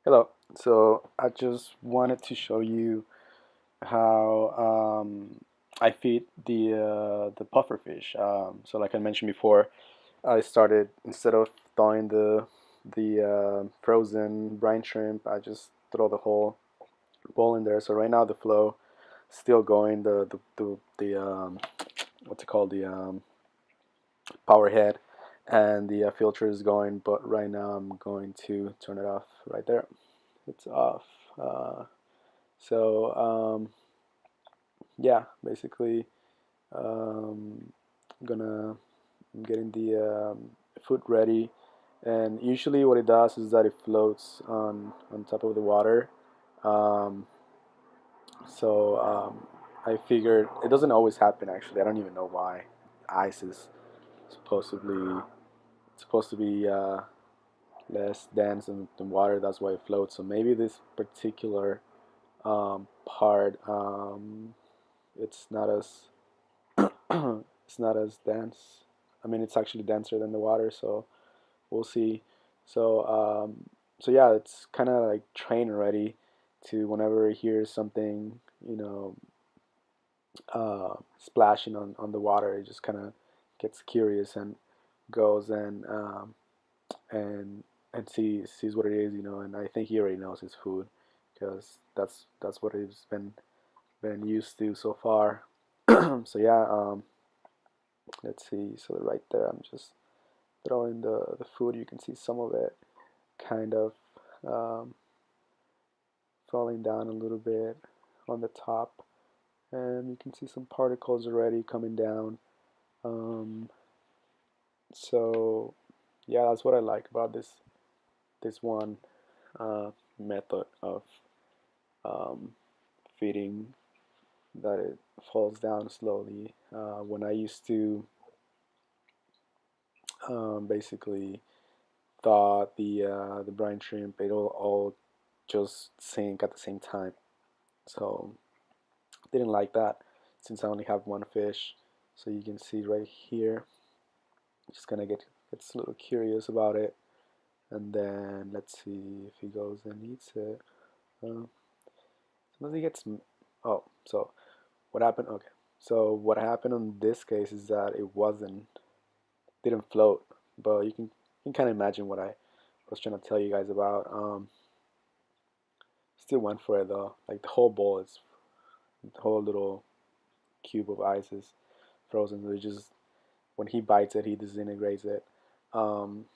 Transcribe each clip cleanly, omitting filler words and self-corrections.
Hello. So I just wanted to show you how I feed the puffer fish. So like I mentioned before, I started instead of thawing the frozen brine shrimp, I just throw the whole bowl in there. So right now the flow still going. The what's it called, the power head, and the filter is going. But right now I'm going to turn it off right there. It's off. Uh, So yeah, basically, I'm gonna I'm getting the food ready, and usually what it does is that it floats on top of the water. Um, so I figured it doesn't always happen. Actually, I don't even know why. Ice is supposedly supposed to be less dense than water. That's why it floats. So maybe this particular part it's not as it's not as dense. I mean, it's actually denser than the water, so we'll see. So, so yeah, it's kind of like trained already to whenever it hears something, you know, splashing on the water, it just kind of gets curious and goes and and sees what it is, and I think he already knows his food because that's what he's been used to so far. So yeah, let's see. So right there, I'm just throwing the food. You can see some of it kind of um, falling down a little bit on the top, and you can see some particles already coming down. Um, so yeah, that's what I like about this one method of um, feeding, that it falls down slowly. When I used to basically thought the brine shrimp, it'll all just sink at the same time. So didn't like that since I only have one fish. So you can see right here, just gonna gets a little curious about it, and then let's see if he goes and eats it. Uh, Sometimes he gets. Oh, so what happened? Okay, so what happened in this case is that it didn't float, but you can kind of imagine what I was trying to tell you guys about. Still went for it though. Like the whole bowl is the whole little cube of ice is frozen. So it just when he bites it, he disintegrates it, um,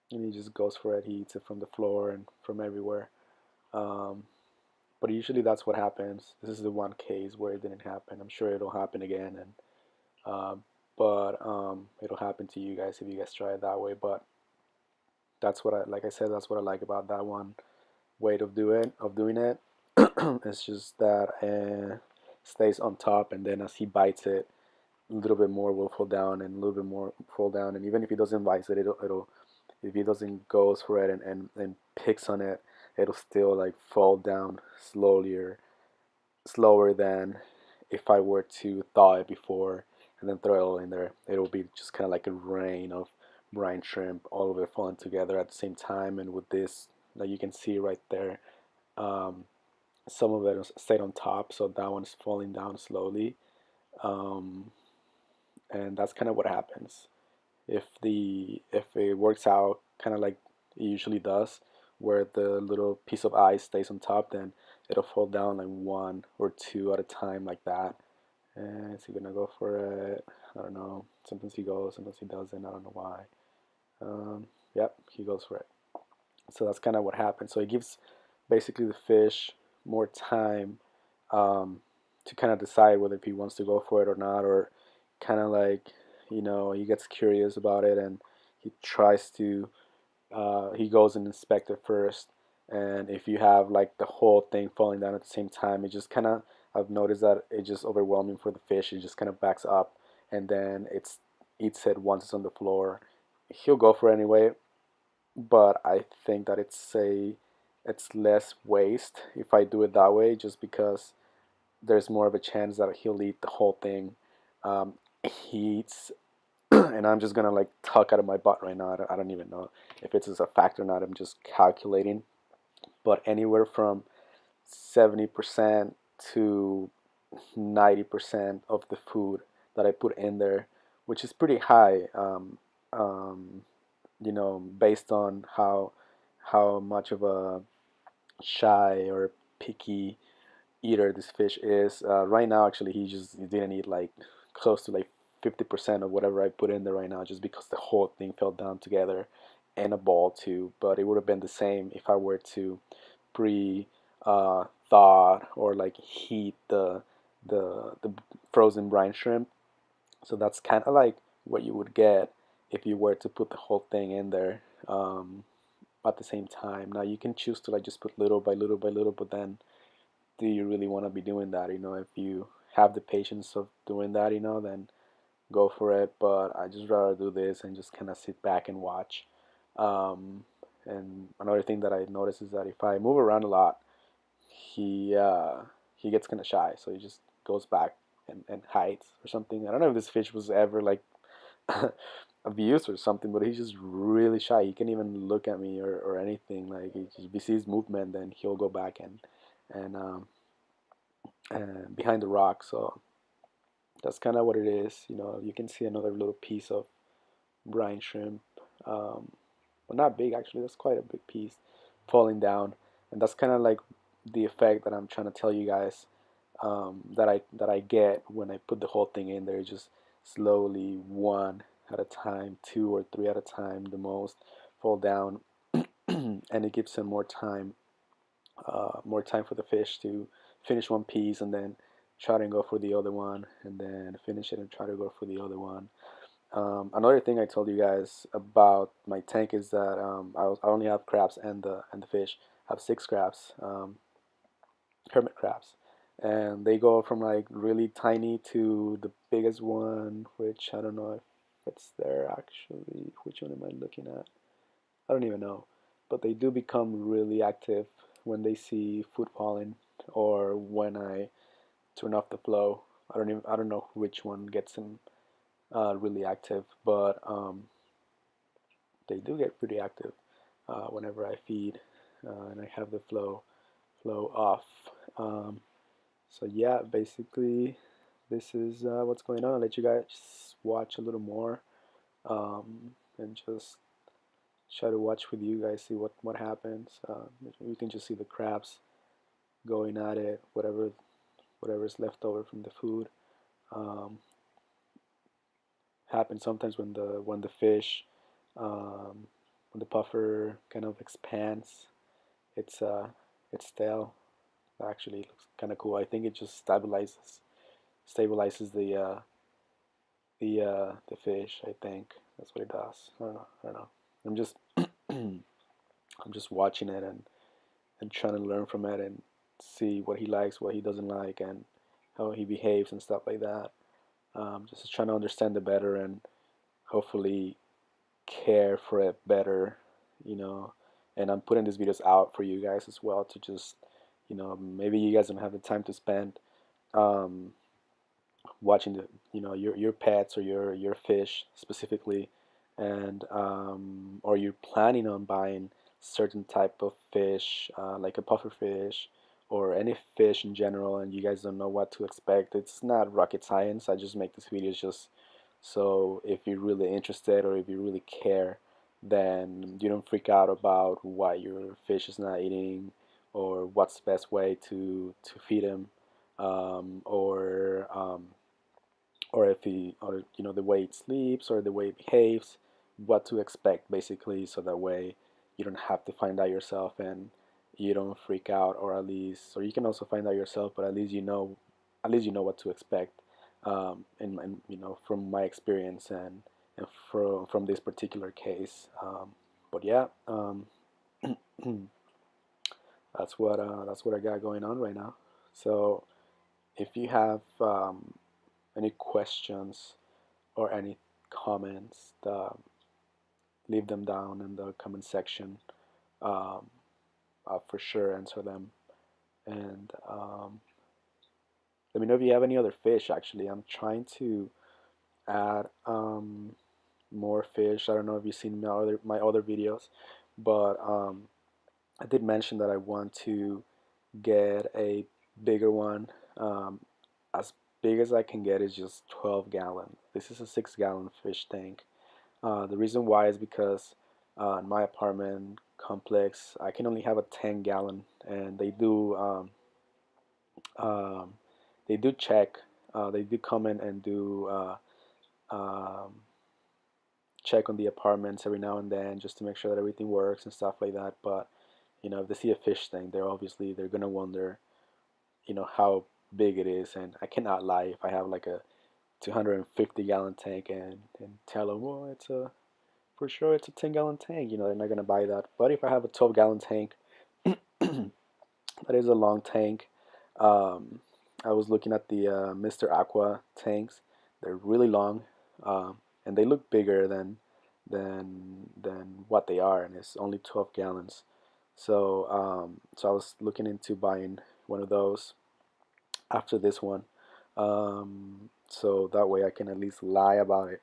and he just goes for it. He eats it from the floor and from everywhere. Um, but usually that's what happens. This is the one case where it didn't happen. I'm sure it'll happen again, and but it'll happen to you guys if you guys try it that way. But that's what like I said, that's what I like about that one way of doing it. It's just that stays on top, and then as he bites it, a little bit more will fall down, and a little bit more fall down, and even if he doesn't bite it, it'll if he doesn't goes for it and picks on it, it'll still like fall down slowly or slower than if I were to thaw it before and then throw it all in there. It'll be just kind of like a rain of brine shrimp, all of it falling together at the same time. And with this, like you can see right there, um, some of it stayed on top, so that one's falling down slowly. Um, and that's kind of what happens if it works out kind of like it usually does, where the little piece of ice stays on top, then it'll fall down like one or two at a time like that. And is he gonna go for it? I don't know. Sometimes he goes, sometimes he doesn't. I don't know why. Yep, he goes for it. So that's kind of what happens. So it gives basically the fish more time um, to kind of decide whether he wants to go for it or not, or kind of like, he gets curious about it and he tries to, he goes and inspect it first. And if you have like the whole thing falling down at the same time, it just kind of, I've noticed that it's just overwhelming for the fish. It just kind of backs up, and then eats it once it's on the floor. He'll go for it anyway, but I think that it's less waste if I do it that way, just because there's more of a chance that he'll eat the whole thing. He eats and I'm just gonna like talk out of my butt right now. I don't even know if it's a fact or not. I'm just calculating, but anywhere from 70% to 90% of the food that I put in there, which is pretty high. Um, based on how much of a shy or picky eater this fish is. Right now, actually, he didn't eat like close to like 50% of whatever I put in there right now, just because the whole thing fell down together in a ball too. But it would have been the same if I were to pre thaw or like heat the frozen brine shrimp. So that's kind of like what you would get if you were to put the whole thing in there at the same time. Now you can choose to like just put little by little by little, but then do you really want to be doing that? If you have the patience of doing that, then go for it. But I just rather do this and just kind of sit back and watch. Um, and another thing that I notice is that if I move around a lot, he uh, he gets kind of shy, so he just goes back and hides or something. I don't know if this fish was ever like abused or something, but he's just really shy. He can't even look at me or anything. Like if he sees movement, then he'll go back and behind the rock. So that's kind of what it is. You can see another little piece of brine shrimp. Um, well, not big actually. That's quite a big piece falling down, and that's kind of like the effect that I'm trying to tell you guys, that I get when I put the whole thing in there. Just slowly, one at a time, two or three at a time, the most, fall down, and it gives him more time for the fish to finish one piece and then try to go for the other one, and then finish it and try to go for the other one. Another thing I told you guys about my tank is that I only have crabs and the fish. I have six crabs, hermit crabs, and they go from like really tiny to the biggest one, which I don't know if it's there actually. Which one am I looking at? I don't even know, but they do become really active when they see food falling or when I turn off the flow. I don't know which one gets them really active, but they do get pretty active whenever I feed and I have the flow off. Um, so yeah, basically this is what's going on. I'll let you guys watch a little more and just try to watch with you guys, see what happens. You can just see the crabs going at it, whatever's left over from the food. Um, Happens sometimes when the fish, um, when the puffer kind of expands. It's tail. Actually, it looks kind of cool. I think it just stabilizes the fish. I think that's what it does. I don't know. I don't know. I'm just I'm just watching it and trying to learn from it and see what he likes, what he doesn't like, and how he behaves and stuff like that. Just trying to understand it better and hopefully care for it better, you know. And I'm putting these videos out for you guys as well to just, maybe you guys don't have the time to spend um, watching your pets or your fish specifically, and or you're planning on buying certain type of fish, like a puffer fish or any fish in general, and you guys don't know what to expect. It's not rocket science. I just make these videos just so if you're really interested or if you really care, then you don't freak out about why your fish is not eating or what's the best way to feed him, or if he or the way it sleeps or the way it behaves, what to expect basically, so that way you don't have to find out yourself and you don't freak out, or at least, or you can also find out yourself, but at least you know what to expect, and from my experience and from this particular case. But yeah, that's what I got going on right now. So if you have any questions or any comments, leave them down in the comment section. Um, I'll for sure answer them. And let me know if you have any other fish. Actually, I'm trying to add more fish. I don't know if you've seen my other videos, but I did mention that I want to get a bigger one. As big as I can get is just 12 gallon. This is a 6 gallon fish tank. The reason why is because in my apartment complex I can only have a 10 gallon, and um, they do check, they do come in and do um, check on the apartments every now and then just to make sure that everything works and stuff like that. But if they see a fish tank, they're gonna wonder how big it is. And I cannot lie, if I have like a 250-gallon tank and tell them, well, it's a for sure it's a 10-gallon tank, they're not gonna buy that. But if I have a 12-gallon tank, that is a long tank. Um, I was looking at the Mr. Aqua tanks. They're really long, and they look bigger than what they are, and it's only 12 gallons. So I was looking into buying one of those after this one, so that way I can at least lie about it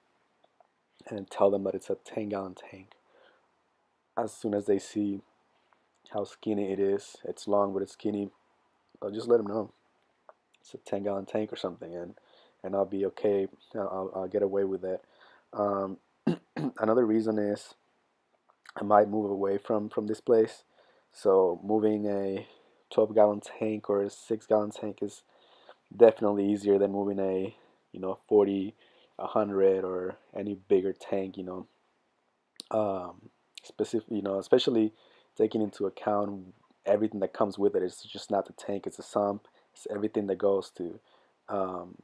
and tell them that it's a 10-gallon tank. As soon as they see how skinny it is, it's long but it's skinny, I'll just let them know it's a 10-gallon tank or something, and I'll be okay. I'll get away with it. Um, Another reason is I might move away from this place. So moving a 12-gallon tank or a 6-gallon tank is definitely easier than moving a 40, 100, or any bigger tank. Specific, especially taking into account everything that comes with it. It's just not the tank; it's a sump. It's everything that goes um,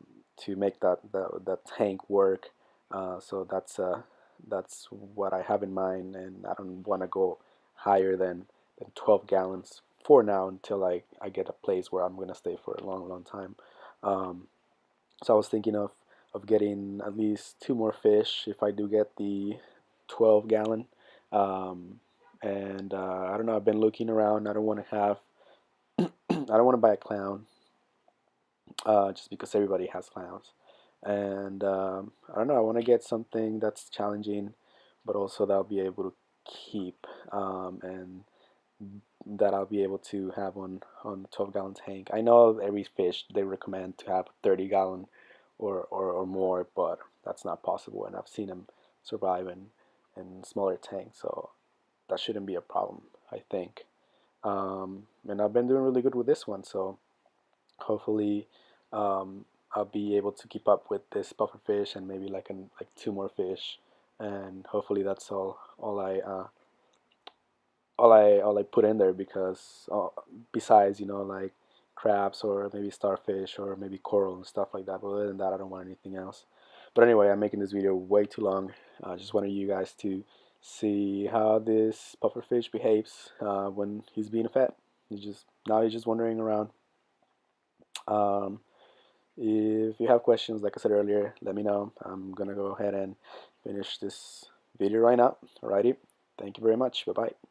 to make that tank work. So that's what I have in mind, and I don't want to go higher than 12 gallons for now until I get a place where I'm gonna stay for a long, long time. Um, so I was thinking of getting at least two more fish if I do get the 12 gallon. Um, and I don't know. I've been looking around. I don't want to have. I don't want to buy a clown just because everybody has clowns. And I don't know. I want to get something that's challenging, but also that I'll be able to keep, and that I'll be able to have on the 12-gallon tank. I know every fish they recommend to have 30-gallon or more, but that's not possible. And I've seen them survive in smaller tanks, so that shouldn't be a problem, I think. And I've been doing really good with this one, so hopefully um, I'll be able to keep up with this puffer fish and maybe like two more fish, and hopefully that's all I put in there, because besides like crabs or maybe starfish or maybe coral and stuff like that. But other than that, I don't want anything else. But anyway, I'm making this video way too long. I just wanted you guys to see how this pufferfish behaves when he's being fed. He's just wandering around. Um, if you have questions, like I said earlier, let me know. I'm gonna go ahead and finish this video right now. Alrighty, thank you very much. Bye bye.